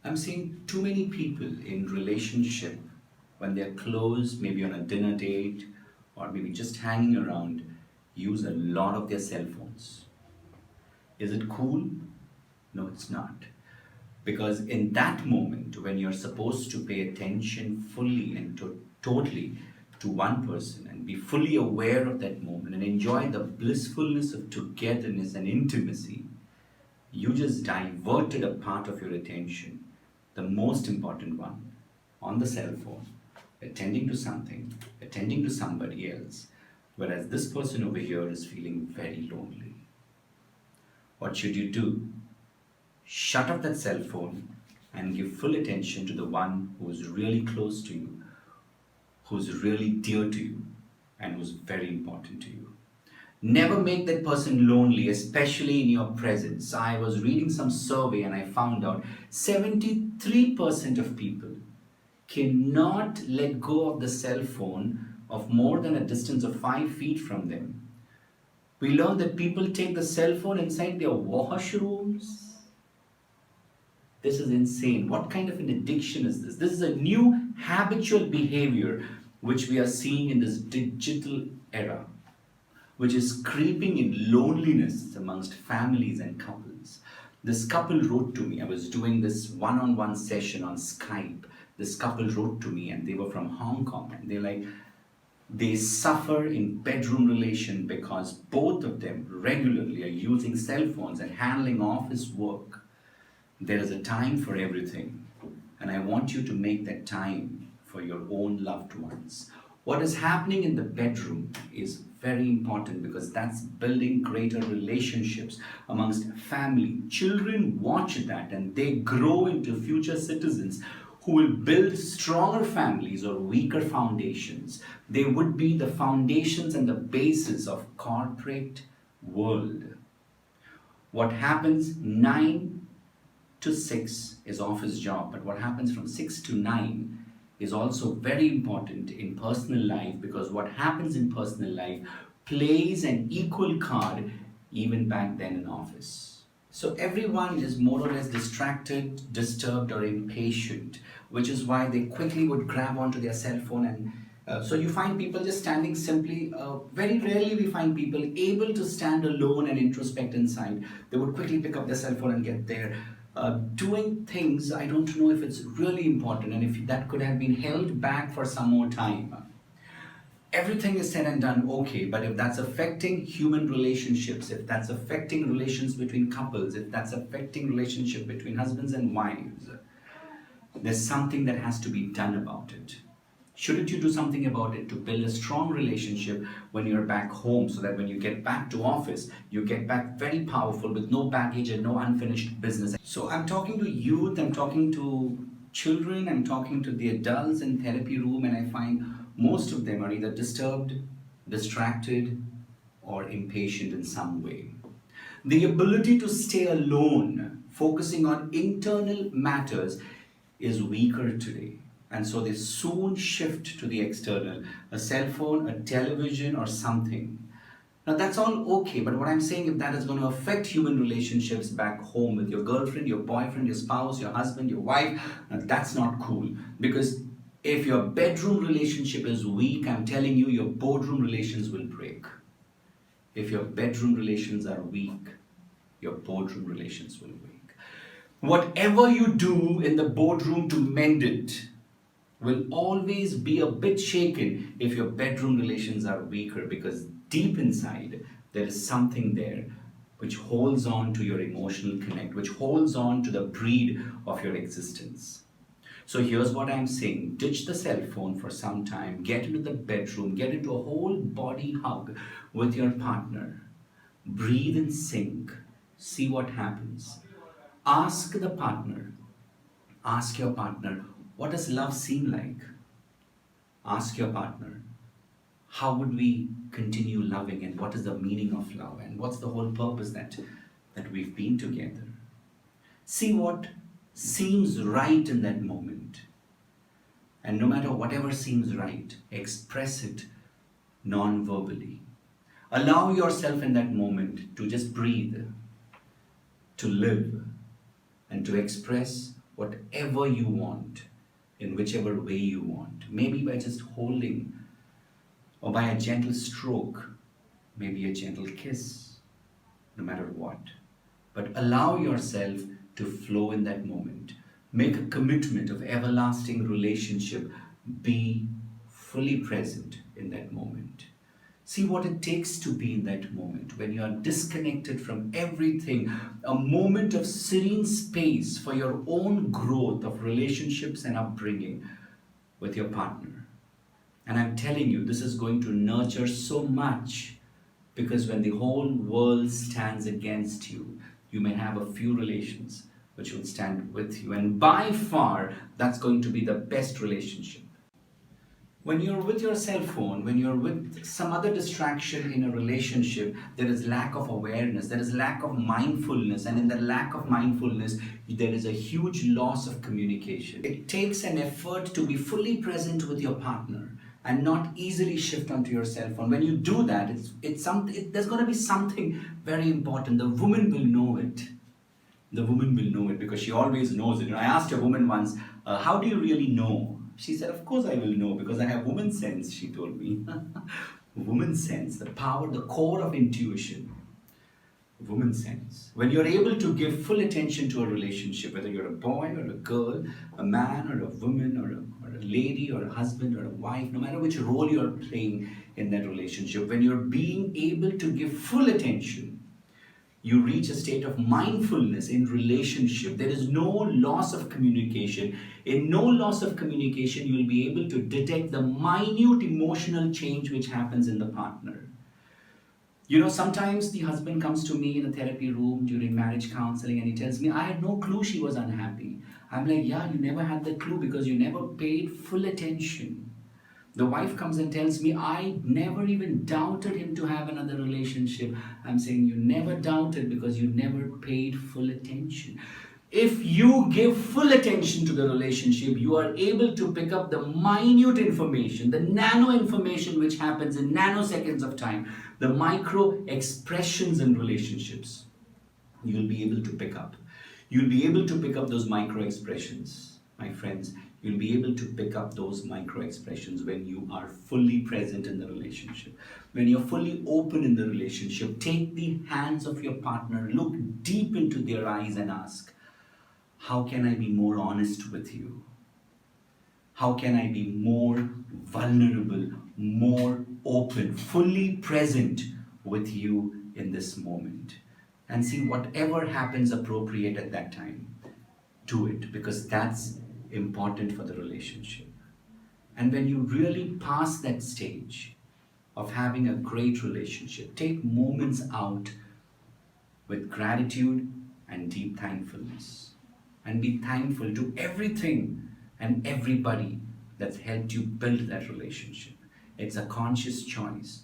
I'm seeing too many people in relationship when they're close, maybe on a dinner date or maybe just hanging around, use a lot of their cell phones. Is it cool? No, it's not. Because in that moment, when you're supposed to pay attention fully and totally to one person and be fully aware of that moment and enjoy the blissfulness of togetherness and intimacy, you just diverted a part of your attention, the most important one, on the cell phone, attending to something, attending to somebody else, whereas this person over here is feeling very lonely. What should you do? Shut off that cell phone and give full attention to the one who is really close to you, who's really dear to you, and who's very important to you. Never make that person lonely, especially in your presence. I was reading some survey and I found out 73% of people cannot let go of the cell phone of more than a distance of 5 feet from them. We learned that people take the cell phone inside their washrooms. This is insane. What kind of an addiction is this? This is a new habitual behavior which we are seeing in this digital era, which is creeping in loneliness amongst families and couples. This couple wrote to me. I was doing this one-on-one session on Skype. This couple wrote to me and they were from Hong Kong, and they're like, they suffer in bedroom relation because both of them regularly are using cell phones and handling office work. There is a time for everything, and I want you to make that time for your own loved ones. What is happening in the bedroom is very important because that's building greater relationships amongst family. Children watch that and they grow into future citizens who will build stronger families or weaker foundations. They would be the foundations and the basis of corporate world. What happens 9 to 6 is office job, but what happens from 6 to 9 is also very important in personal life, because what happens in personal life plays an equal card even back then in office. So everyone is more or less distracted, disturbed, or impatient, which is why they quickly would grab onto their cell phone. And so you find people just standing simply. Very rarely we find people able to stand alone and introspect inside. They would quickly pick up their cell phone and get there. Doing things, I don't know if it's really important and if that could have been held back for some more time. Everything is said and done, okay, but if that's affecting human relationships, if that's affecting relations between couples, if that's affecting relationship between husbands and wives, there's something that has to be done about it. Shouldn't you do something about it to build a strong relationship when you're back home, so that when you get back to office, you get back very powerful with no baggage and no unfinished business? So I'm talking to youth, I'm talking to children, I'm talking to the adults in therapy room, and I find most of them are either disturbed, distracted, or impatient in some way. The ability to stay alone, focusing on internal matters, is weaker today. And so they soon shift to the external, a cell phone, a television, or something. Now that's all okay, but what I'm saying, if that is going to affect human relationships back home with your girlfriend, your boyfriend, your spouse, your husband, your wife, now that's not cool. Because if your bedroom relationship is weak, I'm telling you, your boardroom relations will break. If your bedroom relations are weak, your boardroom relations will break. Whatever you do in the boardroom to mend it will always be a bit shaken if your bedroom relations are weaker, because deep inside there is something there which holds on to your emotional connect, which holds on to the breed of your existence. So here's what I'm saying: ditch the cell phone for some time, get into the bedroom, get into a whole body hug with your partner, breathe in sync, see what happens. Ask the partner, ask your partner, what does love seem like? Ask your partner, how would we continue loving, and what is the meaning of love, and what's the whole purpose that we've been together? See what seems right in that moment. And no matter whatever seems right, express it non-verbally. Allow yourself in that moment to just breathe, to live, and to express whatever you want, in whichever way you want. Maybe by just holding, or by a gentle stroke, maybe a gentle kiss, no matter what. But allow yourself to flow in that moment. Make a commitment of everlasting relationship. Be fully present in that moment. See what it takes to be in that moment when you are disconnected from everything. A moment of serene space for your own growth of relationships and upbringing with your partner. And I'm telling you, this is going to nurture so much, because when the whole world stands against you, you may have a few relations which will stand with you. And by far, that's going to be the best relationship. When you're with your cell phone, when you're with some other distraction in a relationship, there is lack of awareness, there is lack of mindfulness, and in the lack of mindfulness, there is a huge loss of communication. It takes an effort to be fully present with your partner and not easily shift onto your cell phone. When you do that, there's going to be something very important. The woman will know it. The woman will know it because she always knows it. I asked a woman once, how do you really know? She said, of course I will know because I have woman sense, she told me. Woman sense, the power, the core of intuition. Woman sense. When you're able to give full attention to a relationship, whether you're a boy or a girl, a man or a woman or a lady or a husband or a wife, no matter which role you're playing in that relationship, when you're being able to give full attention, you reach a state of mindfulness in relationship. There is no loss of communication. In no loss of communication, you will be able to detect the minute emotional change which happens in the partner. You know, sometimes the husband comes to me in a therapy room during marriage counseling and he tells me, I had no clue she was unhappy. I'm like, yeah, you never had the clue because you never paid full attention. The wife comes and tells me, I never even doubted him to have another relationship. I'm saying you never doubted because you never paid full attention. If you give full attention to the relationship, you are able to pick up the minute information, the nano information which happens in nanoseconds of time, the micro expressions in relationships. You'll be able to pick up. You'll be able to pick up those micro expressions, my friends. You'll be able to pick up those micro expressions when you are fully present in the relationship. When you're fully open in the relationship, take the hands of your partner, look deep into their eyes and ask, how can I be more honest with you? How can I be more vulnerable, more open, fully present with you in this moment? And see whatever happens appropriate at that time. Do it, because that's important for the relationship. And when you really pass that stage of having a great relationship, take moments out with gratitude and deep thankfulness. And be thankful to everything and everybody that's helped you build that relationship. It's a conscious choice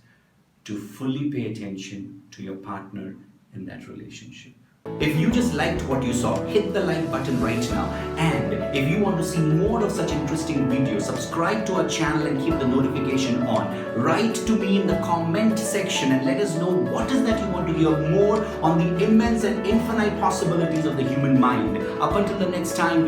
to fully pay attention to your partner in that relationship. If you just liked what you saw, hit the like button right now. And if you want to see more of such interesting videos, subscribe to our channel and keep the notification on. Write to me in the comment section and let us know what is that you want to hear more on the immense and infinite possibilities of the human mind. Up until the next time,